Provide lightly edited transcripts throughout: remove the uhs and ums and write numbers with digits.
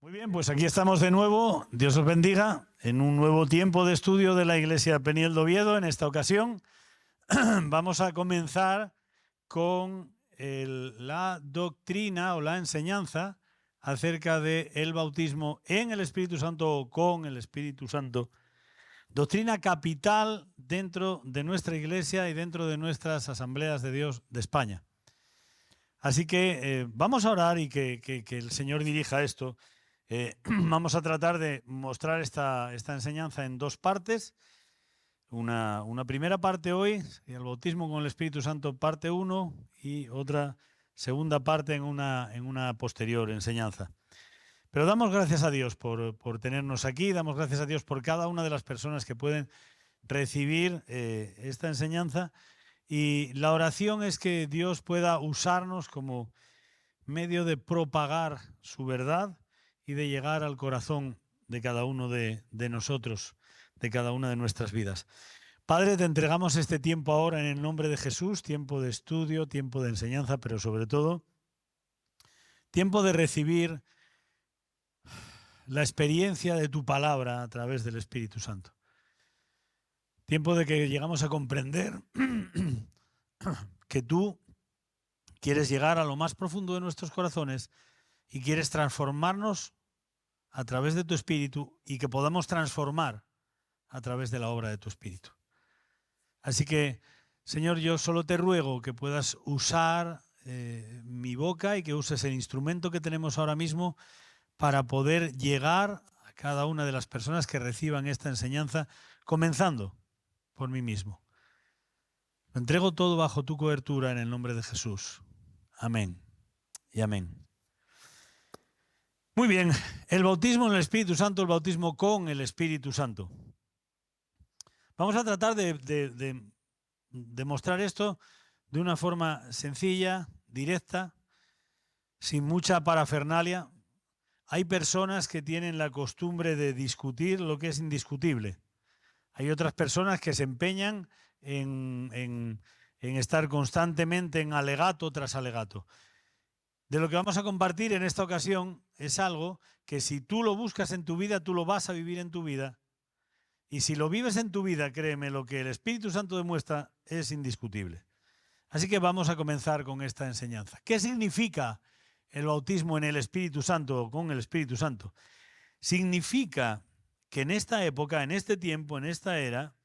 Muy bien, pues aquí estamos de nuevo. Dios os bendiga en un nuevo tiempo de estudio de la Iglesia Peniel de Oviedo. En esta ocasión vamos a comenzar con la doctrina o la enseñanza acerca del bautismo en el Espíritu Santo o con el Espíritu Santo. Doctrina capital dentro de nuestra Iglesia y dentro de nuestras asambleas de Dios de España. Así que vamos a orar y que el Señor dirija esto. Vamos a tratar de mostrar esta enseñanza en dos partes. Una primera parte hoy, el bautismo con el Espíritu Santo, parte 1, y otra segunda parte en una posterior enseñanza. Pero damos gracias a Dios por tenernos aquí, damos gracias a Dios por cada una de las personas que pueden recibir esta enseñanza, y la oración es que Dios pueda usarnos como medio de propagar su verdad y de llegar al corazón de cada uno de nosotros, de cada una de nuestras vidas. Padre, te entregamos este tiempo ahora en el nombre de Jesús, tiempo de estudio, tiempo de enseñanza, pero sobre todo tiempo de recibir la experiencia de tu palabra a través del Espíritu Santo. Tiempo de que llegamos a comprender que tú quieres llegar a lo más profundo de nuestros corazones y quieres transformarnos a través de tu Espíritu y que podamos transformar a través de la obra de tu Espíritu. Así que, Señor, yo solo te ruego que puedas usar mi boca y que uses el instrumento que tenemos ahora mismo para poder llegar a cada una de las personas que reciban esta enseñanza, comenzando por mí mismo. Lo entrego todo bajo tu cobertura en el nombre de Jesús. Amén y amén. Muy bien, el bautismo en el Espíritu Santo, el bautismo con el Espíritu Santo. Vamos a tratar de mostrar esto de una forma sencilla, directa, sin mucha parafernalia. Hay personas que tienen la costumbre de discutir lo que es indiscutible. Hay otras personas que se empeñan en estar constantemente en alegato tras alegato. De lo que vamos a compartir en esta ocasión es algo que si tú lo buscas en tu vida, tú lo vas a vivir en tu vida. Y si lo vives en tu vida, créeme, lo que el Espíritu Santo demuestra es indiscutible. Así que vamos a comenzar con esta enseñanza. ¿Qué significa el bautismo en el Espíritu Santo o con el Espíritu Santo? Significa que en esta época, en este tiempo, en esta era,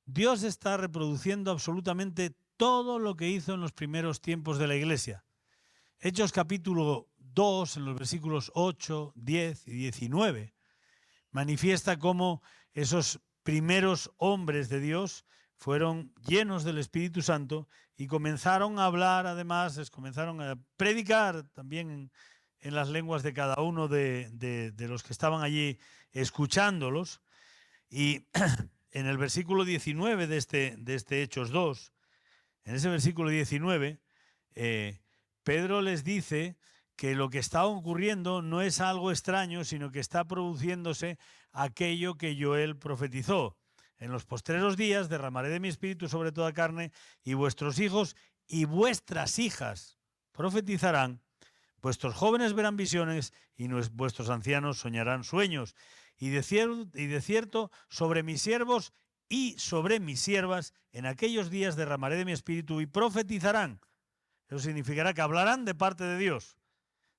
Dios está reproduciendo absolutamente todo lo que hizo en los primeros tiempos de la Iglesia. Hechos capítulo 2, en los versículos 8, 10 y 19, manifiesta cómo esos primeros hombres de Dios fueron llenos del Espíritu Santo y comenzaron a hablar, además, comenzaron a predicar también en las lenguas de cada uno de los que estaban allí escuchándolos. Y en el versículo 19 de este Hechos 2, en ese versículo 19, Pedro les dice que lo que está ocurriendo no es algo extraño, sino que está produciéndose aquello que Joel profetizó. En los postreros días derramaré de mi espíritu sobre toda carne, y vuestros hijos y vuestras hijas profetizarán, vuestros jóvenes verán visiones, y vuestros ancianos soñarán sueños. Y de cierto, sobre mis siervos y sobre mis siervas, en aquellos días derramaré de mi espíritu y profetizarán. Eso significará que hablarán de parte de Dios.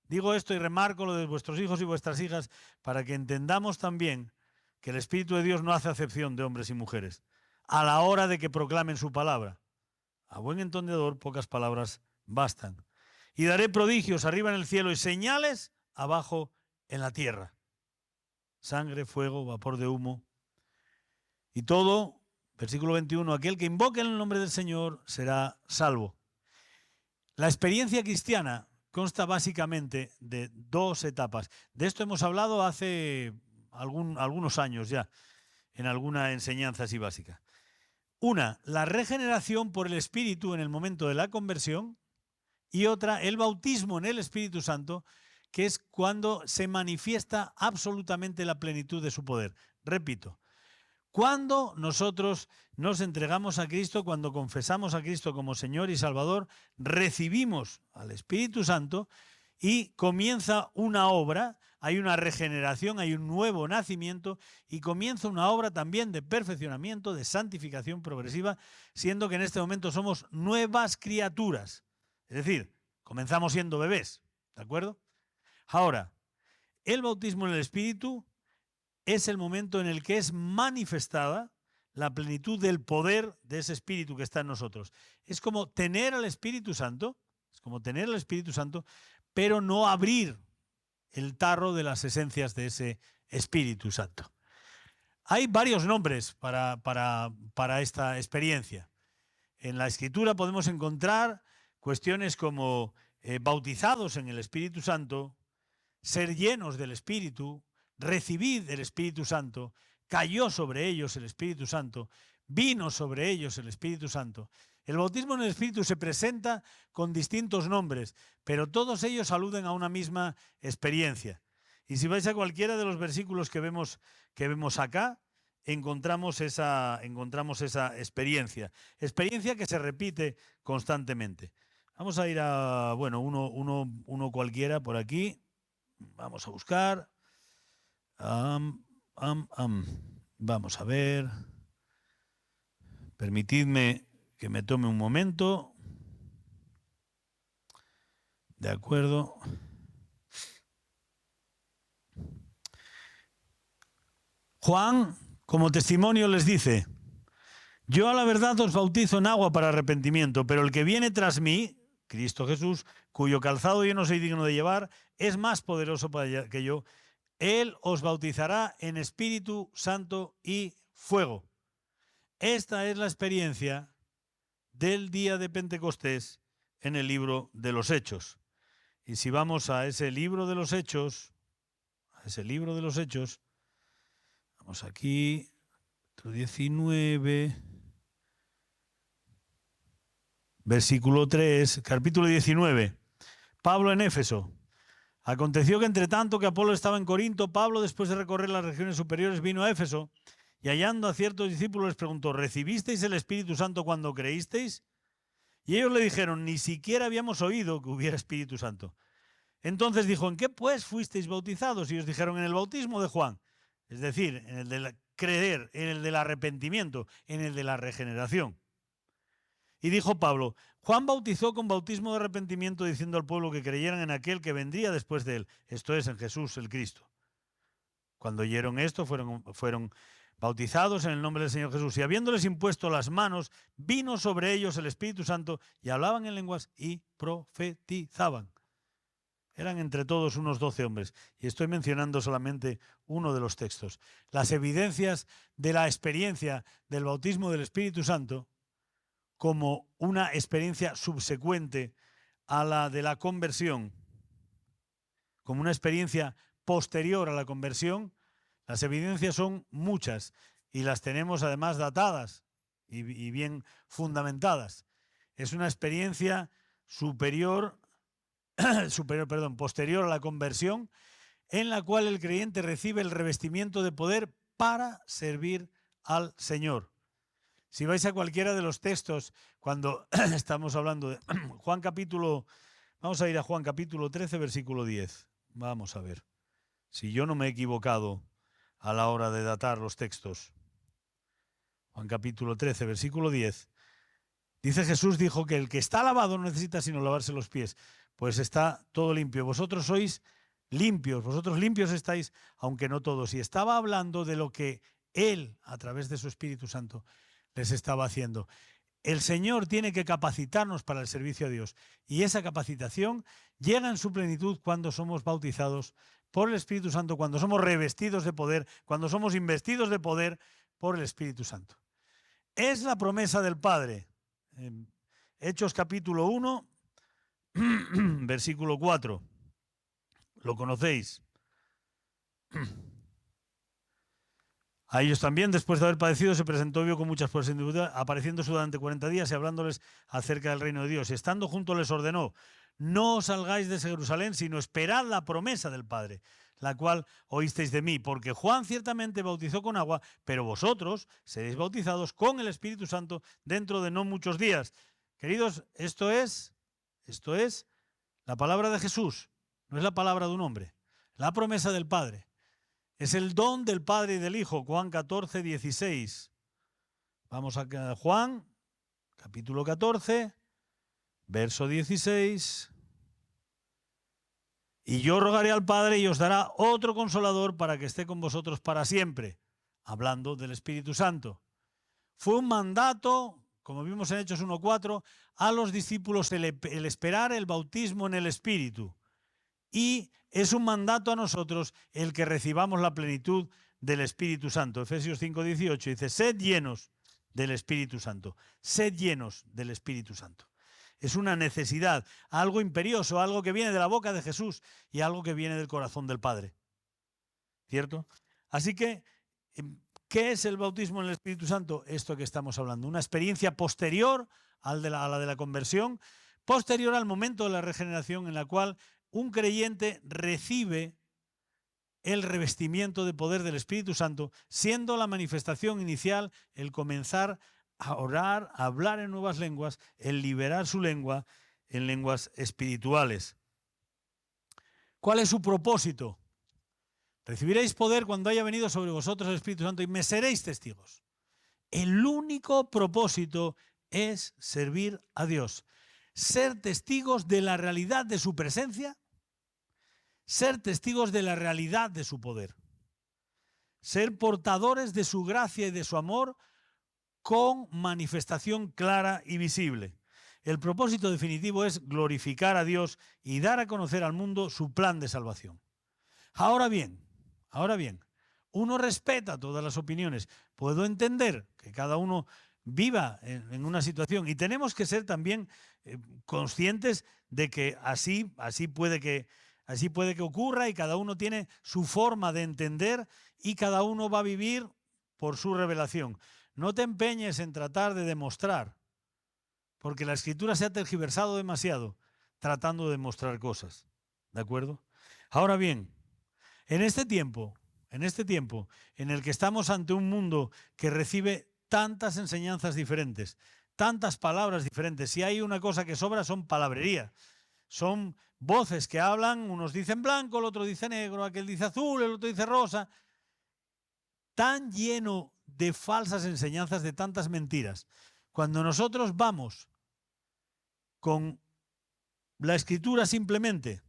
Digo esto y remarco lo de vuestros hijos y vuestras hijas para que entendamos también que el Espíritu de Dios no hace acepción de hombres y mujeres a la hora de que proclamen su palabra. A buen entendedor, pocas palabras bastan. Y daré prodigios arriba en el cielo y señales abajo en la tierra. Sangre, fuego, vapor de humo. Y todo, versículo 21, aquel que invoque en el nombre del Señor será salvo. La experiencia cristiana consta básicamente de dos etapas. De esto hemos hablado hace algunos años ya, en alguna enseñanza así básica. Una, la regeneración por el Espíritu en el momento de la conversión, y otra, el bautismo en el Espíritu Santo, que es cuando se manifiesta absolutamente la plenitud de su poder. Repito, cuando nosotros nos entregamos a Cristo, cuando confesamos a Cristo como Señor y Salvador, recibimos al Espíritu Santo y comienza una obra hay una regeneración, hay un nuevo nacimiento y comienza una obra también de perfeccionamiento, de santificación progresiva, siendo que en este momento somos nuevas criaturas. Es decir, comenzamos siendo bebés, ¿de acuerdo? Ahora, el bautismo en el Espíritu es el momento en el que es manifestada la plenitud del poder de ese Espíritu que está en nosotros. Es como tener al Espíritu Santo, pero no abrir el tarro de las esencias de ese Espíritu Santo. Hay varios nombres para esta experiencia. En la Escritura podemos encontrar cuestiones como bautizados en el Espíritu Santo, ser llenos del Espíritu, recibid el Espíritu Santo, cayó sobre ellos el Espíritu Santo, vino sobre ellos el Espíritu Santo. El bautismo en el Espíritu se presenta con distintos nombres, pero todos ellos aluden a una misma experiencia. Y si vais a cualquiera de los versículos que vemos acá, encontramos esa experiencia. Experiencia que se repite constantemente. Vamos a ir a, bueno, uno cualquiera por aquí. Vamos a buscar. Vamos a ver. Permitidme que me tome un momento. De acuerdo. Juan, como testimonio, les dice: yo a la verdad os bautizo en agua para arrepentimiento, pero el que viene tras mí, Cristo Jesús, cuyo calzado yo no soy digno de llevar, es más poderoso que yo. Él os bautizará en Espíritu Santo y fuego. Esta es la experiencia del día de Pentecostés en el libro de los Hechos. Y si vamos a ese libro de los Hechos, vamos aquí, 19, versículo 3, capítulo 19, Pablo en Éfeso. Aconteció que entre tanto que Apolo estaba en Corinto, Pablo, después de recorrer las regiones superiores, vino a Éfeso y hallando a ciertos discípulos les preguntó: ¿recibisteis el Espíritu Santo cuando creísteis? Y ellos le dijeron: ni siquiera habíamos oído que hubiera Espíritu Santo. Entonces dijo: ¿en qué pues fuisteis bautizados? Y ellos dijeron: en el bautismo de Juan. Es decir, en el de creer, en el del arrepentimiento, en el de la regeneración. Y dijo Pablo: Juan bautizó con bautismo de arrepentimiento, diciendo al pueblo que creyeran en aquel que vendría después de él, esto es, en Jesús el Cristo. Cuando oyeron esto, fueron bautizados en el nombre del Señor Jesús. Y habiéndoles impuesto las manos, vino sobre ellos el Espíritu Santo y hablaban en lenguas y profetizaban. Eran entre todos unos 12 hombres. Y estoy mencionando solamente uno de los textos. Las evidencias de la experiencia del bautismo del Espíritu Santo como una experiencia subsecuente a la de la conversión, como una experiencia posterior a la conversión, las evidencias son muchas y las tenemos además datadas y bien fundamentadas. Es una experiencia posterior a la conversión, en la cual el creyente recibe el revestimiento de poder para servir al Señor. Si vais a cualquiera de los textos, cuando estamos hablando de Juan capítulo, vamos a ir a Juan capítulo 13, versículo 10. Vamos a ver si yo no me he equivocado a la hora de datar los textos. Juan capítulo 13, versículo 10. Dice: Jesús dijo que el que está lavado no necesita sino lavarse los pies, pues está todo limpio. Vosotros sois limpios, vosotros limpios estáis, aunque no todos. Y estaba hablando de lo que Él, a través de su Espíritu Santo, les estaba haciendo. El Señor tiene que capacitarnos para el servicio a Dios, y esa capacitación llega en su plenitud cuando somos bautizados por el Espíritu Santo, cuando somos revestidos de poder, cuando somos investidos de poder por el Espíritu Santo. Es la promesa del Padre. Hechos capítulo 1, versículo 4. Lo conocéis. A ellos también, después de haber padecido, se presentó vivo con muchas pruebas sin duda, apareciéndose durante 40 días y hablándoles acerca del reino de Dios. Y estando juntos les ordenó: no os salgáis de Jerusalén, sino esperad la promesa del Padre, la cual oísteis de mí, porque Juan ciertamente bautizó con agua, pero vosotros seréis bautizados con el Espíritu Santo dentro de no muchos días. Queridos, esto es la palabra de Jesús, no es la palabra de un hombre. La promesa del Padre. Es el don del Padre y del Hijo. Juan 14, 16. Vamos a Juan, capítulo 14, verso 16. Y yo rogaré al Padre y os dará otro consolador para que esté con vosotros para siempre. Hablando del Espíritu Santo. Fue un mandato, como vimos en Hechos 1:4, a los discípulos el esperar el bautismo en el Espíritu. Y es un mandato a nosotros el que recibamos la plenitud del Espíritu Santo. Efesios 5:18 dice, sed llenos del Espíritu Santo. Sed llenos del Espíritu Santo. Es una necesidad, algo imperioso, algo que viene de la boca de Jesús y algo que viene del corazón del Padre. ¿Cierto? Así que, ¿qué es el bautismo en el Espíritu Santo? Esto que estamos hablando. Una experiencia posterior a la de la conversión, posterior al momento de la regeneración en la cual un creyente recibe el revestimiento de poder del Espíritu Santo, siendo la manifestación inicial el comenzar a orar, a hablar en nuevas lenguas, el liberar su lengua en lenguas espirituales. ¿Cuál es su propósito? Recibiréis poder cuando haya venido sobre vosotros el Espíritu Santo y me seréis testigos. El único propósito es servir a Dios. Ser testigos de la realidad de su presencia, ser testigos de la realidad de su poder. Ser portadores de su gracia y de su amor con manifestación clara y visible. El propósito definitivo es glorificar a Dios y dar a conocer al mundo su plan de salvación. Ahora bien, uno respeta todas las opiniones. Puedo entender que cada uno viva en una situación y tenemos que ser también conscientes de que así puede que ocurra y cada uno tiene su forma de entender y cada uno va a vivir por su revelación. No te empeñes en tratar de demostrar, porque la Escritura se ha tergiversado demasiado tratando de demostrar cosas. ¿De acuerdo? Ahora bien, en este tiempo en el que estamos ante un mundo que recibe tantas enseñanzas diferentes, tantas palabras diferentes, si hay una cosa que sobra son palabrería, son voces que hablan, unos dicen blanco, el otro dice negro, aquel dice azul, el otro dice rosa, tan lleno de falsas enseñanzas, de tantas mentiras. Cuando nosotros vamos con la Escritura simplemente,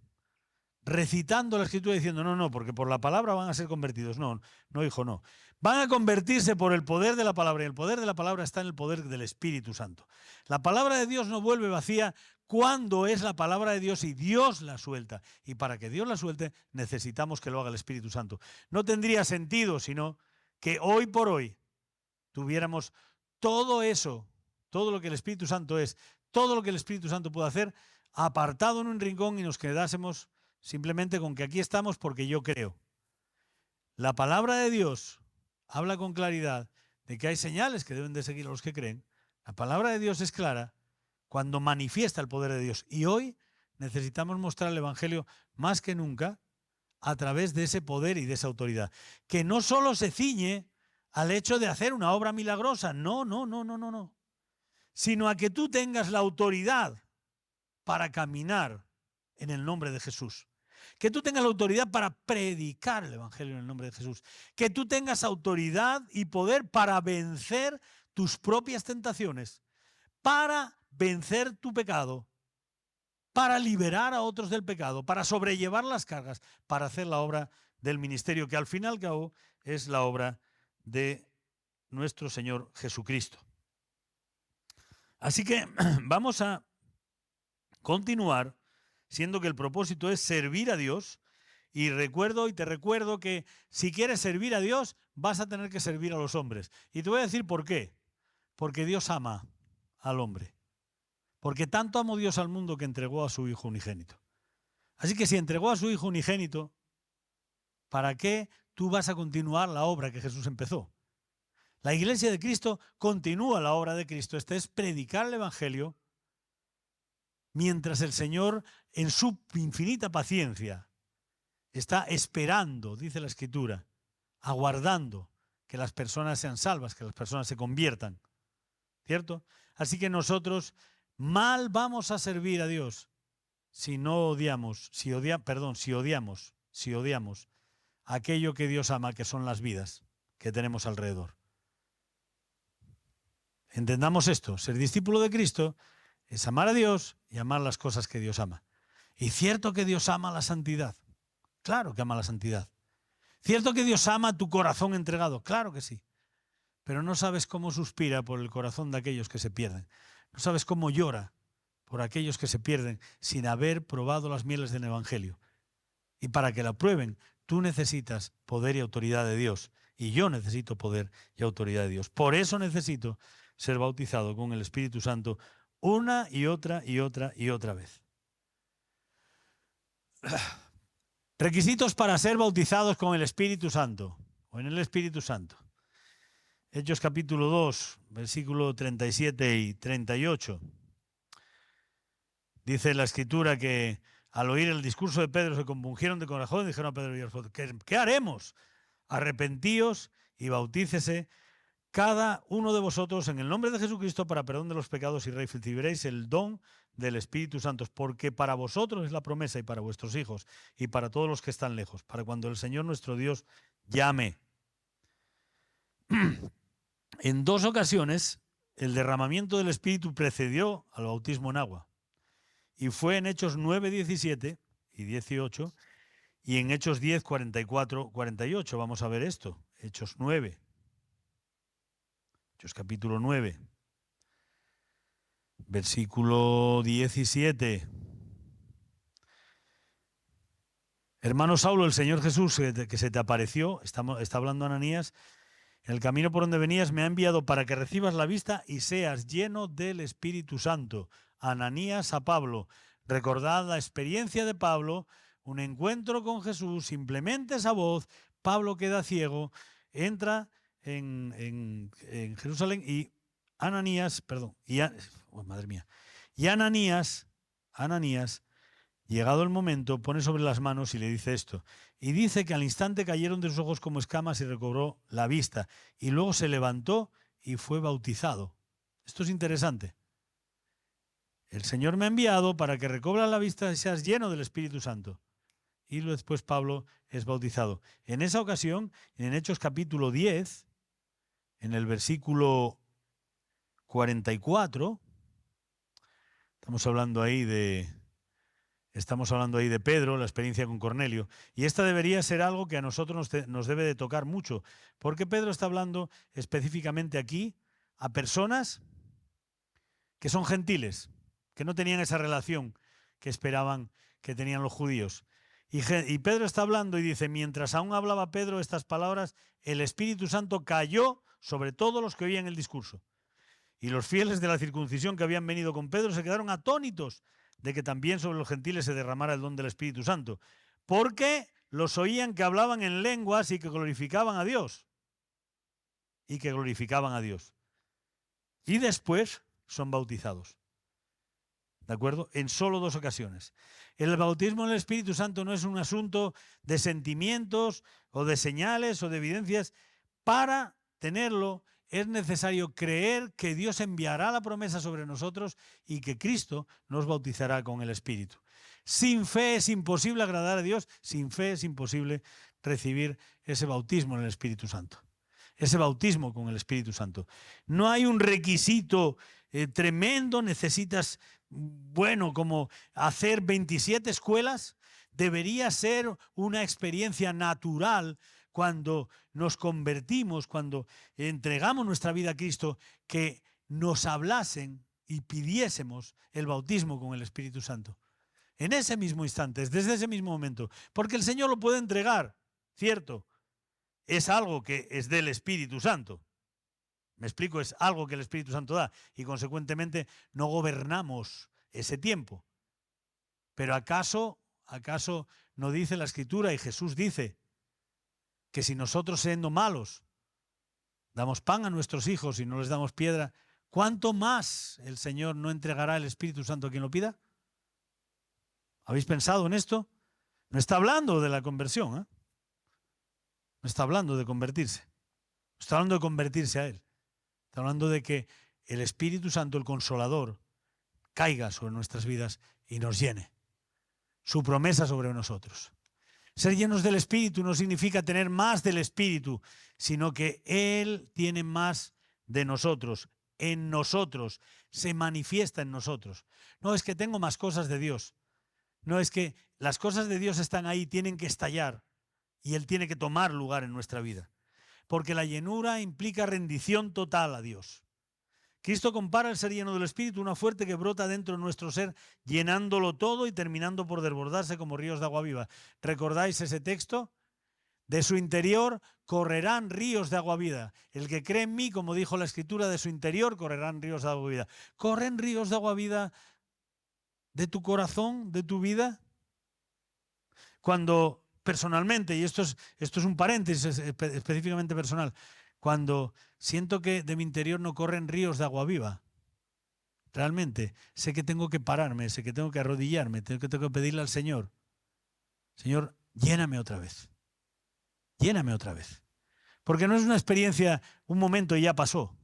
recitando la Escritura diciendo, no, porque por la palabra van a ser convertidos. No, hijo, no. Van a convertirse por el poder de la palabra y el poder de la palabra está en el poder del Espíritu Santo. La palabra de Dios no vuelve vacía cuando es la palabra de Dios y Dios la suelta. Y para que Dios la suelte necesitamos que lo haga el Espíritu Santo. No tendría sentido sino que hoy por hoy tuviéramos todo eso, todo lo que el Espíritu Santo es, todo lo que el Espíritu Santo puede hacer, apartado en un rincón y nos quedásemos simplemente con que aquí estamos porque yo creo. La palabra de Dios habla con claridad de que hay señales que deben de seguir a los que creen. La palabra de Dios es clara cuando manifiesta el poder de Dios. Y hoy necesitamos mostrar el Evangelio más que nunca a través de ese poder y de esa autoridad. Que no solo se ciñe al hecho de hacer una obra milagrosa, no, sino a que tú tengas la autoridad para caminar en el nombre de Jesús. Que tú tengas la autoridad para predicar el Evangelio en el nombre de Jesús. Que tú tengas autoridad y poder para vencer tus propias tentaciones, para vencer tu pecado, para liberar a otros del pecado, para sobrellevar las cargas, para hacer la obra del ministerio, que al fin y al cabo es la obra de nuestro Señor Jesucristo. Así que vamos a continuar, siendo que el propósito es servir a Dios, y te recuerdo que si quieres servir a Dios, vas a tener que servir a los hombres. Y te voy a decir por qué. Porque Dios ama al hombre. Porque tanto amó Dios al mundo que entregó a su Hijo unigénito. Así que si entregó a su Hijo unigénito, ¿para qué tú vas a continuar la obra que Jesús empezó? La Iglesia de Cristo continúa la obra de Cristo. Este es predicar el Evangelio mientras el Señor, en su infinita paciencia, está esperando, dice la Escritura, aguardando que las personas sean salvas, que las personas se conviertan. ¿Cierto? Así que nosotros mal vamos a servir a Dios si odiamos si odiamos aquello que Dios ama, que son las vidas que tenemos alrededor. Entendamos esto, ser discípulo de Cristo es amar a Dios y amar las cosas que Dios ama. Y cierto que Dios ama la santidad, claro que ama la santidad. Cierto que Dios ama tu corazón entregado, claro que sí. Pero no sabes cómo suspira por el corazón de aquellos que se pierden. No sabes cómo llora por aquellos que se pierden sin haber probado las mieles del Evangelio. Y para que la prueben, tú necesitas poder y autoridad de Dios. Y yo necesito poder y autoridad de Dios. Por eso necesito ser bautizado con el Espíritu Santo una y otra y otra y otra vez. Requisitos para ser bautizados con el Espíritu Santo o en el Espíritu Santo. Hechos capítulo 2, versículo 37 y 38. Dice la Escritura que al oír el discurso de Pedro se compungieron de corazón y dijeron a Pedro y a los ¿qué haremos? Arrepentíos y bautícese cada uno de vosotros en el nombre de Jesucristo para perdón de los pecados y recibiréis el don del Espíritu Santo, porque para vosotros es la promesa y para vuestros hijos y para todos los que están lejos, para cuando el Señor nuestro Dios llame. En 2 ocasiones el derramamiento del Espíritu precedió al bautismo en agua. Y fue en Hechos 9, 17 y 18 y en Hechos 10, 44, 48. Vamos a ver esto. Hechos 9. Hechos capítulo 9. Versículo 17. Hermano Saulo, el Señor Jesús que se te apareció, está hablando Ananías, en el camino por donde venías me ha enviado para que recibas la vista y seas lleno del Espíritu Santo. Ananías a Pablo. Recordad la experiencia de Pablo, un encuentro con Jesús, simplemente esa voz, Pablo queda ciego, entra en Jerusalén y Ananías, y Ananías, llegado el momento, pone sobre las manos y le dice esto. Y dice que al instante cayeron de sus ojos como escamas y recobró la vista. Y luego se levantó y fue bautizado. Esto es interesante. El Señor me ha enviado para que recobras la vista y seas lleno del Espíritu Santo. Y después Pablo es bautizado. En esa ocasión, en Hechos capítulo 10, en el versículo 44, estamos hablando ahí de Pedro, la experiencia con Cornelio. Y esta debería ser algo que a nosotros nos debe de tocar mucho, porque Pedro está hablando específicamente aquí a personas que son gentiles, que no tenían esa relación que esperaban que tenían los judíos. Y Pedro está hablando y dice, mientras aún hablaba Pedro estas palabras, el Espíritu Santo cayó sobre todos los que oían el discurso. Y los fieles de la circuncisión que habían venido con Pedro se quedaron atónitos de que también sobre los gentiles se derramara el don del Espíritu Santo, porque los oían que hablaban en lenguas y que glorificaban a Dios. Y después son bautizados. ¿De acuerdo? En solo 2 ocasiones. El bautismo en el Espíritu Santo no es un asunto de sentimientos o de señales o de evidencias. Para tenerlo es necesario creer que Dios enviará la promesa sobre nosotros y que Cristo nos bautizará con el Espíritu. Sin fe es imposible agradar a Dios, sin fe es imposible recibir ese bautismo en el Espíritu Santo. Ese bautismo con el Espíritu Santo. No hay un requisito tremendo, necesitas, como hacer 27 escuelas. Debería ser una experiencia natural cuando nos convertimos, cuando entregamos nuestra vida a Cristo, que nos hablasen y pidiésemos el bautismo con el Espíritu Santo. En ese mismo instante, desde ese mismo momento. Porque el Señor lo puede entregar, ¿cierto? Es algo que es del Espíritu Santo. Me explico, es algo que el Espíritu Santo da y consecuentemente no gobernamos ese tiempo. Pero ¿acaso no dice la Escritura y Jesús dice que si nosotros siendo malos damos pan a nuestros hijos y no les damos piedra, ¿cuánto más el Señor no entregará el Espíritu Santo a quien lo pida? ¿Habéis pensado en esto? No está hablando de la conversión, ¿eh? No está hablando de convertirse. No está hablando de convertirse a Él. Está hablando de que el Espíritu Santo, el Consolador, caiga sobre nuestras vidas y nos llene. Su promesa sobre nosotros. Ser llenos del Espíritu no significa tener más del Espíritu, sino que Él tiene más de nosotros, en nosotros, se manifiesta en nosotros. No es que tengo más cosas de Dios, no es que las cosas de Dios están ahí, tienen que estallar y Él tiene que tomar lugar en nuestra vida. Porque la llenura implica rendición total a Dios. Cristo compara el ser lleno del Espíritu a una fuente que brota dentro de nuestro ser, llenándolo todo y terminando por desbordarse como ríos de agua viva. ¿Recordáis ese texto? De su interior correrán ríos de agua viva. El que cree en mí, como dijo la Escritura, de su interior correrán ríos de agua viva. ¿Corren ríos de agua viva de tu corazón, de tu vida? Cuando personalmente, y esto es un paréntesis específicamente personal, cuando siento que de mi interior no corren ríos de agua viva, realmente sé que tengo que pararme, sé que tengo que arrodillarme, tengo que pedirle al Señor, Señor, lléname otra vez. Lléname otra vez. Porque no es una experiencia, un momento y ya pasó.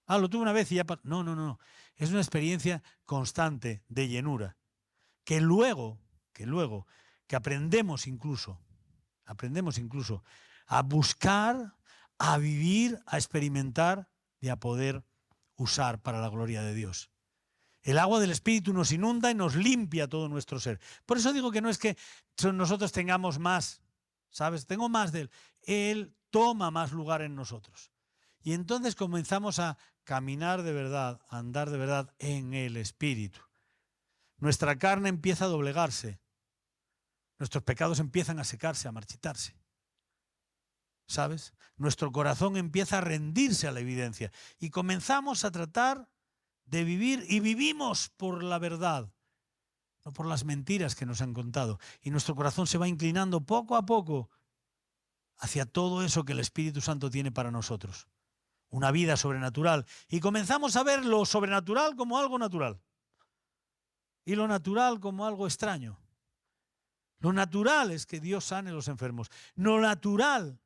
Ah, lo tuve una vez y ya pasó. No, no, no. Es una experiencia constante de llenura. Que luego, que aprendemos incluso a buscar, a vivir, a experimentar y a poder usar para la gloria de Dios. El agua del Espíritu nos inunda y nos limpia todo nuestro ser. Por eso digo que no es que nosotros tengamos más, ¿sabes? Tengo más de Él. Él toma más lugar en nosotros. Y entonces comenzamos a caminar de verdad, a andar de verdad en el Espíritu. Nuestra carne empieza a doblegarse. Nuestros pecados empiezan a secarse, a marchitarse. ¿Sabes? Nuestro corazón empieza a rendirse a la evidencia. Y comenzamos a tratar de vivir, y vivimos por la verdad, no por las mentiras que nos han contado. Y nuestro corazón se va inclinando poco a poco hacia todo eso que el Espíritu Santo tiene para nosotros. Una vida sobrenatural. Y comenzamos a ver lo sobrenatural como algo natural. Y lo natural como algo extraño. Lo natural es que Dios sane a los enfermos. Lo natural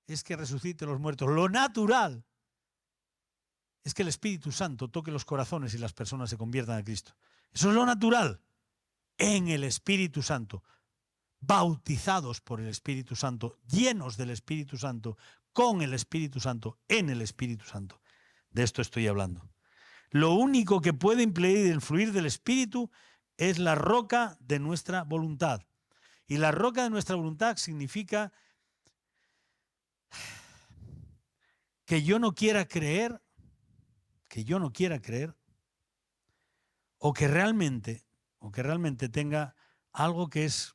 es que resucite a los muertos. Lo natural es que el Espíritu Santo toque los corazones y las personas se conviertan a Cristo. Eso es lo natural. En el Espíritu Santo. Bautizados por el Espíritu Santo. Llenos del Espíritu Santo. Con el Espíritu Santo. En el Espíritu Santo. De esto estoy hablando. Lo único que puede impedir el fluir del Espíritu es la roca de nuestra voluntad. Y la roca de nuestra voluntad significa que yo no quiera creer, o que realmente tenga algo que es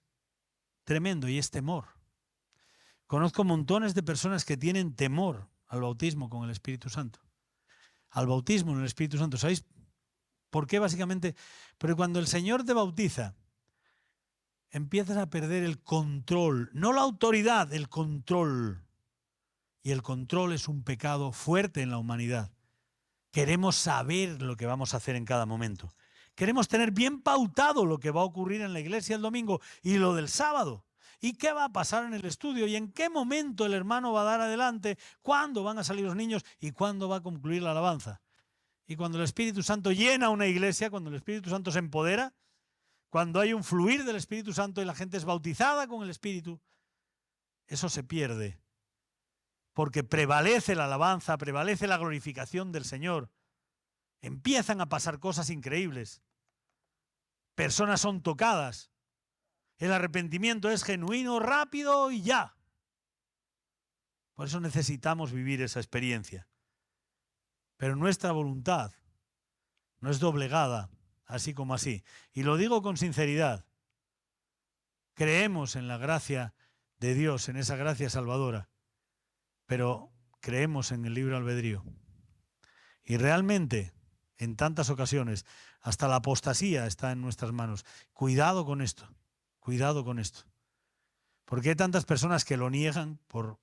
tremendo, y es temor. Conozco montones de personas que tienen temor al bautismo con el Espíritu Santo. Al bautismo en el Espíritu Santo. ¿Sabéis por qué? Básicamente, porque cuando el Señor te bautiza, empiezas a perder el control, no la autoridad, el control. Y el control es un pecado fuerte en la humanidad. Queremos saber lo que vamos a hacer en cada momento. Queremos tener bien pautado lo que va a ocurrir en la iglesia el domingo y lo del sábado. ¿Y qué va a pasar en el estudio? ¿Y en qué momento el hermano va a dar adelante? ¿Cuándo van a salir los niños? ¿Y cuándo va a concluir la alabanza? Y cuando el Espíritu Santo llena una iglesia, cuando el Espíritu Santo se empodera, cuando hay un fluir del Espíritu Santo y la gente es bautizada con el Espíritu, eso se pierde. Porque prevalece la alabanza, prevalece la glorificación del Señor. Empiezan a pasar cosas increíbles. Personas son tocadas. El arrepentimiento es genuino, rápido y ya. Por eso necesitamos vivir esa experiencia. Pero nuestra voluntad no es doblegada así como así. Y lo digo con sinceridad. Creemos en la gracia de Dios, en esa gracia salvadora. Pero creemos en el libre albedrío. Y realmente, en tantas ocasiones, hasta la apostasía está en nuestras manos. Cuidado con esto, cuidado con esto. Porque hay tantas personas que lo niegan por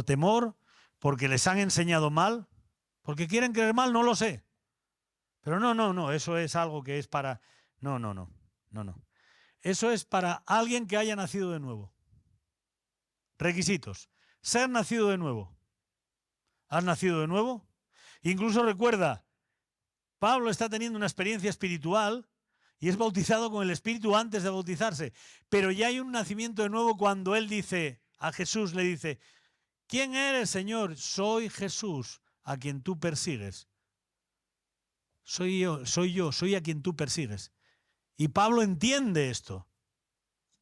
temor, porque les han enseñado mal, porque quieren creer mal, no lo sé. Pero no, eso es algo que es para... No. Eso es para alguien que haya nacido de nuevo. Requisitos. Ser nacido de nuevo. ¿Has nacido de nuevo? Incluso recuerda, Pablo está teniendo una experiencia espiritual y es bautizado con el Espíritu antes de bautizarse. Pero ya hay un nacimiento de nuevo cuando él dice, a Jesús le dice, ¿quién eres, Señor? Soy Jesús, a quien tú persigues. Soy yo, soy a quien tú persigues. Y Pablo entiende esto,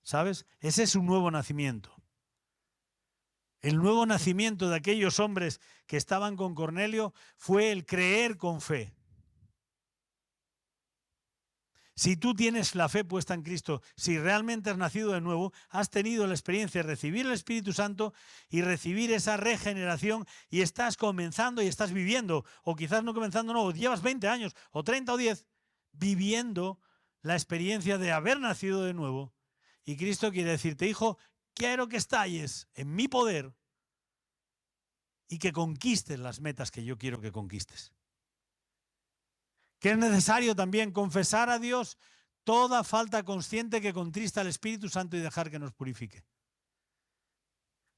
¿sabes? Ese es un nuevo nacimiento. El nuevo nacimiento de aquellos hombres que estaban con Cornelio fue el creer con fe. Si tú tienes la fe puesta en Cristo, si realmente has nacido de nuevo, has tenido la experiencia de recibir el Espíritu Santo y recibir esa regeneración y estás comenzando y estás viviendo, o quizás no comenzando, no, llevas 20 años, o 30 o 10, viviendo la experiencia de haber nacido de nuevo. Y Cristo quiere decirte, hijo, quiero que estalles en mi poder y que conquistes las metas que yo quiero que conquistes. Que es necesario también confesar a Dios toda falta consciente que contrista al Espíritu Santo y dejar que nos purifique.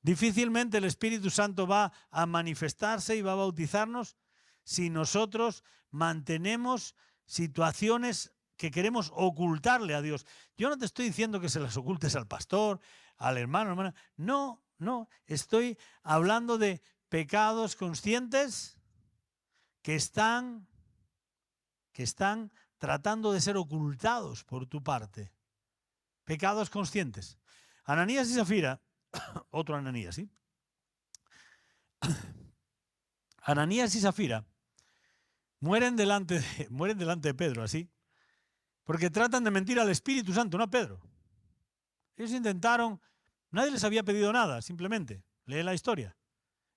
Difícilmente el Espíritu Santo va a manifestarse y va a bautizarnos si nosotros mantenemos situaciones que queremos ocultarle a Dios. Yo no te estoy diciendo que se las ocultes al pastor, al hermano, hermana. No, no. Estoy hablando de pecados conscientes que están tratando de ser ocultados por tu parte. Pecados conscientes. Ananías y Zafira, otro Ananías, ¿sí? Ananías y Zafira mueren delante de Pedro, así, porque tratan de mentir al Espíritu Santo, no a Pedro. Ellos intentaron, nadie les había pedido nada, simplemente, lee la historia.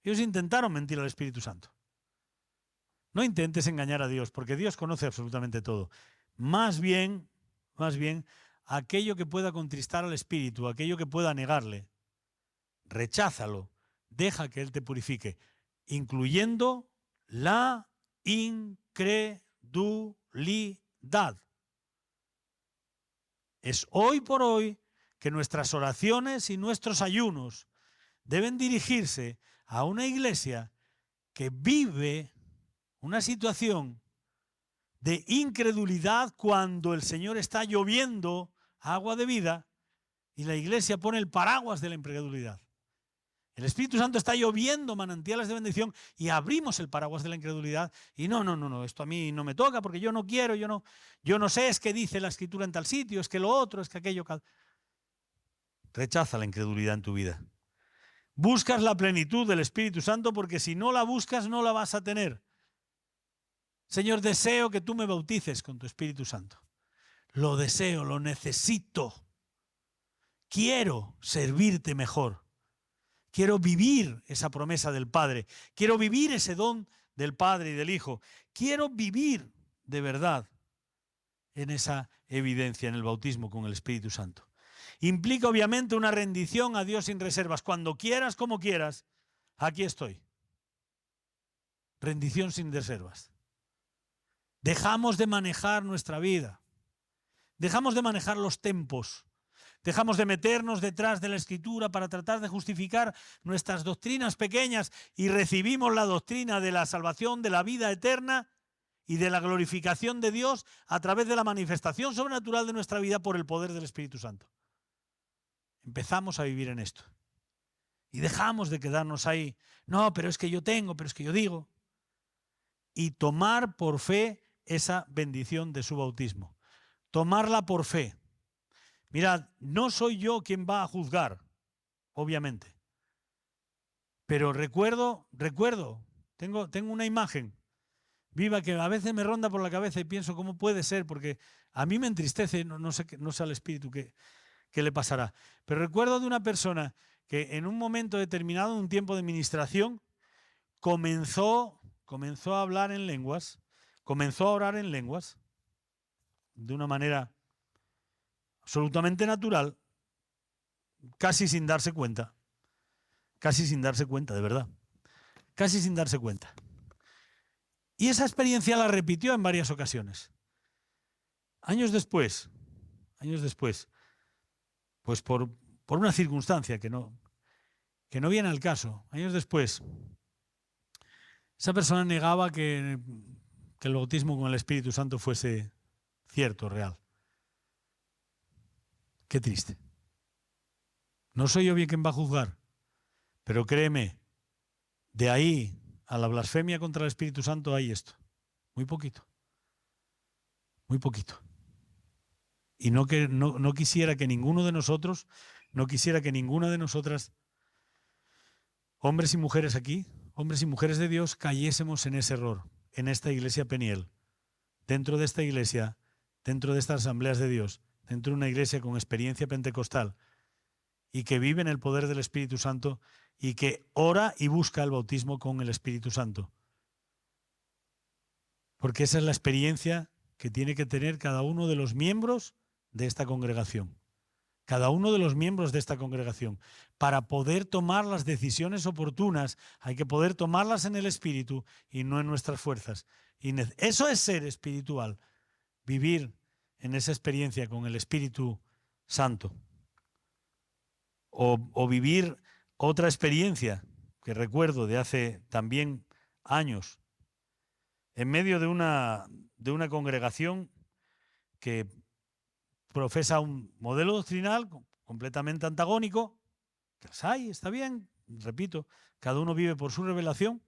Ellos intentaron mentir al Espíritu Santo. No intentes engañar a Dios, porque Dios conoce absolutamente todo. Más bien, aquello que pueda contristar al Espíritu, aquello que pueda negarle, recházalo, deja que Él te purifique, incluyendo la incredulidad. Es hoy por hoy que nuestras oraciones y nuestros ayunos deben dirigirse a una iglesia que vive una situación de incredulidad cuando el Señor está lloviendo agua de vida y la iglesia pone el paraguas de la incredulidad. El Espíritu Santo está lloviendo manantiales de bendición y abrimos el paraguas de la incredulidad y no, esto a mí no me toca porque yo no quiero, yo no sé, es que dice la Escritura en tal sitio, es que lo otro, es que aquello. Rechaza la incredulidad en tu vida. Buscas la plenitud del Espíritu Santo porque si no la buscas no la vas a tener. Señor, deseo que tú me bautices con tu Espíritu Santo. Lo deseo, lo necesito. Quiero servirte mejor. Quiero vivir esa promesa del Padre. Quiero vivir ese don del Padre y del Hijo. Quiero vivir de verdad en esa evidencia, en el bautismo con el Espíritu Santo. Implica obviamente una rendición a Dios sin reservas. Cuando quieras, como quieras, aquí estoy. Rendición sin reservas. Dejamos de manejar nuestra vida. Dejamos de manejar los tempos. Dejamos de meternos detrás de la Escritura para tratar de justificar nuestras doctrinas pequeñas y recibimos la doctrina de la salvación, de la vida eterna y de la glorificación de Dios a través de la manifestación sobrenatural de nuestra vida por el poder del Espíritu Santo. Empezamos a vivir en esto. Y dejamos de quedarnos ahí. No, pero es que yo tengo, pero es que yo digo. Y tomar por fe esa bendición de su bautismo. Tomarla por fe. Mirad, no soy yo quien va a juzgar, obviamente. Pero recuerdo, tengo una imagen viva que a veces me ronda por la cabeza y pienso cómo puede ser, porque a mí me entristece, no sé al espíritu qué le pasará. Pero recuerdo de una persona que en un momento determinado, en un tiempo de ministración, comenzó a hablar en lenguas, comenzó a orar en lenguas, de una manera absolutamente natural, casi sin darse cuenta, de verdad, casi sin darse cuenta. Y esa experiencia la repitió en varias ocasiones. Años después, pues por una circunstancia que no viene al caso, años después, esa persona negaba que el bautismo con el Espíritu Santo fuese cierto, real. Qué triste. No soy yo bien quien va a juzgar, pero créeme, de ahí a la blasfemia contra el Espíritu Santo hay esto. Muy poquito. Muy poquito. Y no quisiera que ninguno de nosotros, no quisiera que ninguna de nosotras, hombres y mujeres aquí, hombres y mujeres de Dios, cayésemos en ese error, en esta iglesia Peniel, dentro de esta iglesia, dentro de estas asambleas de Dios, dentro de una iglesia con experiencia pentecostal y que vive en el poder del Espíritu Santo y que ora y busca el bautismo con el Espíritu Santo. Porque esa es la experiencia que tiene que tener cada uno de los miembros de esta congregación. Cada uno de los miembros de esta congregación. Para poder tomar las decisiones oportunas, hay que poder tomarlas en el Espíritu y no en nuestras fuerzas. Y eso es ser espiritual, vivir en esa experiencia con el Espíritu Santo. O vivir otra experiencia que recuerdo de hace también años, en medio de una congregación que profesa un modelo doctrinal completamente antagónico, que las hay, está bien, repito, cada uno vive por su revelación,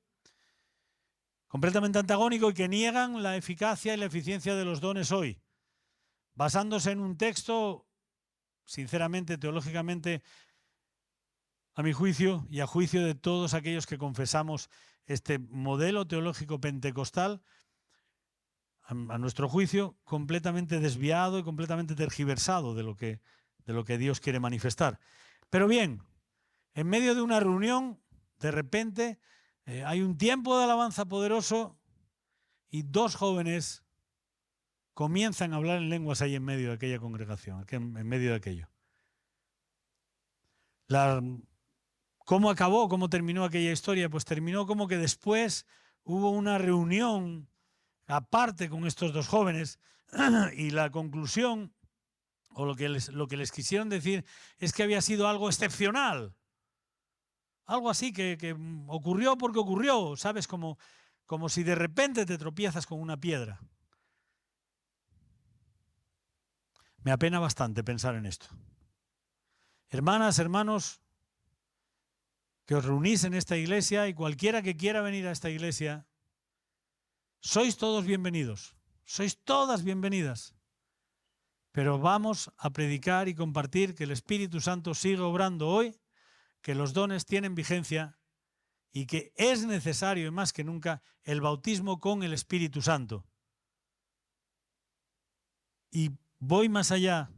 completamente antagónico y que niegan la eficacia y la eficiencia de los dones hoy, basándose en un texto, sinceramente, teológicamente, a mi juicio y a juicio de todos aquellos que confesamos este modelo teológico pentecostal, a nuestro juicio, completamente desviado y completamente tergiversado de lo que Dios quiere manifestar. Pero bien, en medio de una reunión, de repente, hay un tiempo de alabanza poderoso y dos jóvenes comienzan a hablar en lenguas ahí en medio de aquella congregación, en medio de aquello. ¿Cómo acabó? ¿Cómo terminó aquella historia? Pues terminó como que después hubo una reunión aparte con estos dos jóvenes y la conclusión o lo que les quisieron decir es que había sido algo excepcional, algo así que ocurrió porque ocurrió, ¿sabes? Como si de repente te tropiezas con una piedra. Me apena bastante pensar en esto. Hermanas, hermanos, que os reunís en esta iglesia y cualquiera que quiera venir a esta iglesia, sois todos bienvenidos, sois todas bienvenidas, pero vamos a predicar y compartir que el Espíritu Santo sigue obrando hoy, que los dones tienen vigencia y que es necesario, y más que nunca, el bautismo con el Espíritu Santo. Y voy más allá.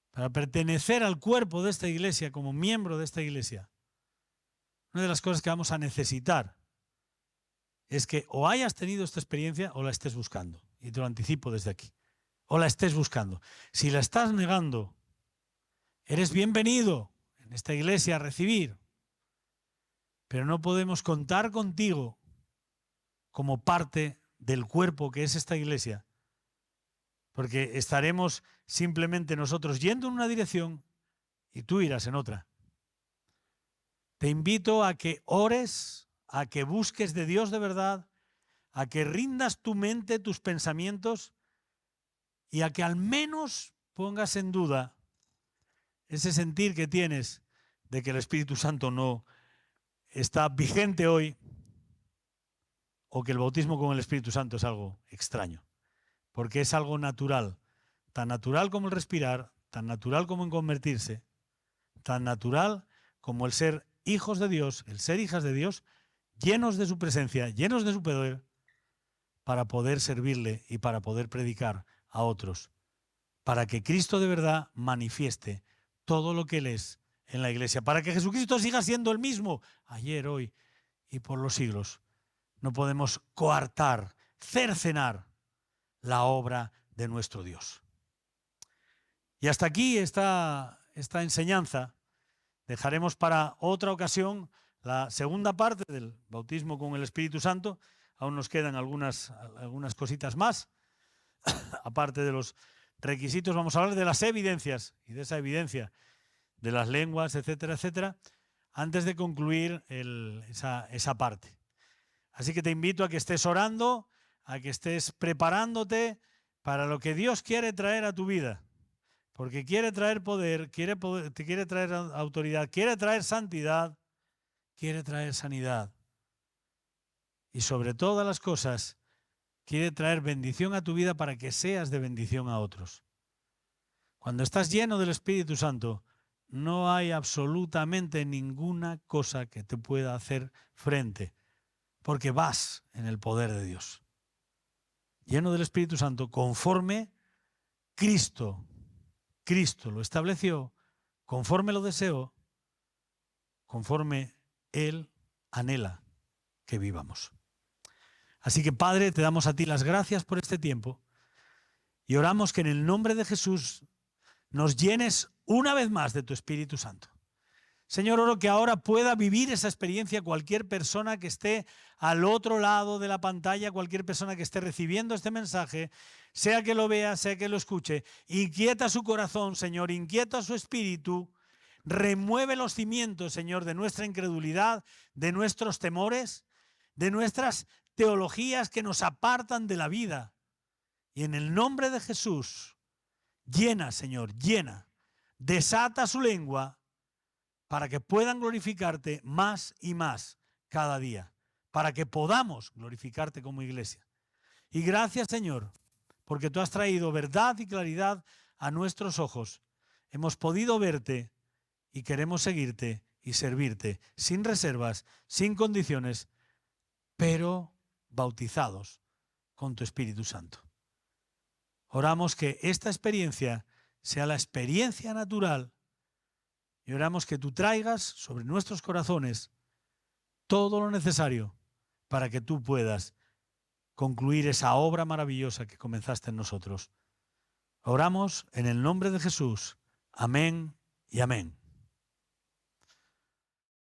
Para pertenecer al cuerpo de esta iglesia, como miembro de esta iglesia, una de las cosas que vamos a necesitar es que o hayas tenido esta experiencia o la estés buscando. Y te lo anticipo desde aquí. O la estés buscando. Si la estás negando, eres bienvenido en esta iglesia a recibir. Pero no podemos contar contigo como parte del cuerpo que es esta iglesia. Porque estaremos simplemente nosotros yendo en una dirección y tú irás en otra. Te invito a que ores, a que busques de Dios de verdad, a que rindas tu mente, tus pensamientos y a que al menos pongas en duda ese sentir que tienes de que el Espíritu Santo no está vigente hoy o que el bautismo con el Espíritu Santo es algo extraño, porque es algo natural, tan natural como el respirar, tan natural como en convertirse, tan natural como el ser hijos de Dios, el ser hijas de Dios, llenos de su presencia, llenos de su poder, para poder servirle y para poder predicar a otros, para que Cristo de verdad manifieste todo lo que Él es en la iglesia, para que Jesucristo siga siendo el mismo ayer, hoy y por los siglos. No podemos coartar, cercenar la obra de nuestro Dios. Y hasta aquí esta enseñanza. Dejaremos para otra ocasión la segunda parte del bautismo con el Espíritu Santo. Aún nos quedan algunas cositas más. Aparte de los requisitos, vamos a hablar de las evidencias y de esa evidencia de las lenguas, etcétera, etcétera, antes de concluir esa parte. Así que te invito a que estés orando, a que estés preparándote para lo que Dios quiere traer a tu vida. Porque quiere traer poder, quiere traer autoridad, quiere traer santidad, quiere traer sanidad. Y sobre todas las cosas, quiere traer bendición a tu vida para que seas de bendición a otros. Cuando estás lleno del Espíritu Santo, no hay absolutamente ninguna cosa que te pueda hacer frente, porque vas en el poder de Dios. Lleno del Espíritu Santo, conforme Cristo lo estableció, conforme lo deseó, conforme Él anhela que vivamos. Así que, Padre, te damos a ti las gracias por este tiempo y oramos que en el nombre de Jesús nos llenes una vez más de tu Espíritu Santo. Señor, oro que ahora pueda vivir esa experiencia cualquier persona que esté al otro lado de la pantalla, cualquier persona que esté recibiendo este mensaje, sea que lo vea, sea que lo escuche. Inquieta su corazón, Señor, inquieta su espíritu, remueve los cimientos, Señor, de nuestra incredulidad, de nuestros temores, de nuestras teologías que nos apartan de la vida. Y en el nombre de Jesús, llena, Señor, llena, desata su lengua para que puedan glorificarte más y más cada día, para que podamos glorificarte como iglesia. Y gracias, Señor, porque tú has traído verdad y claridad a nuestros ojos. Hemos podido verte y queremos seguirte y servirte sin reservas, sin condiciones, pero bautizados con tu Espíritu Santo. Oramos que esta experiencia sea la experiencia natural y oramos que tú traigas sobre nuestros corazones todo lo necesario para que tú puedas concluir esa obra maravillosa que comenzaste en nosotros. Oramos en el nombre de Jesús. Amén y amén.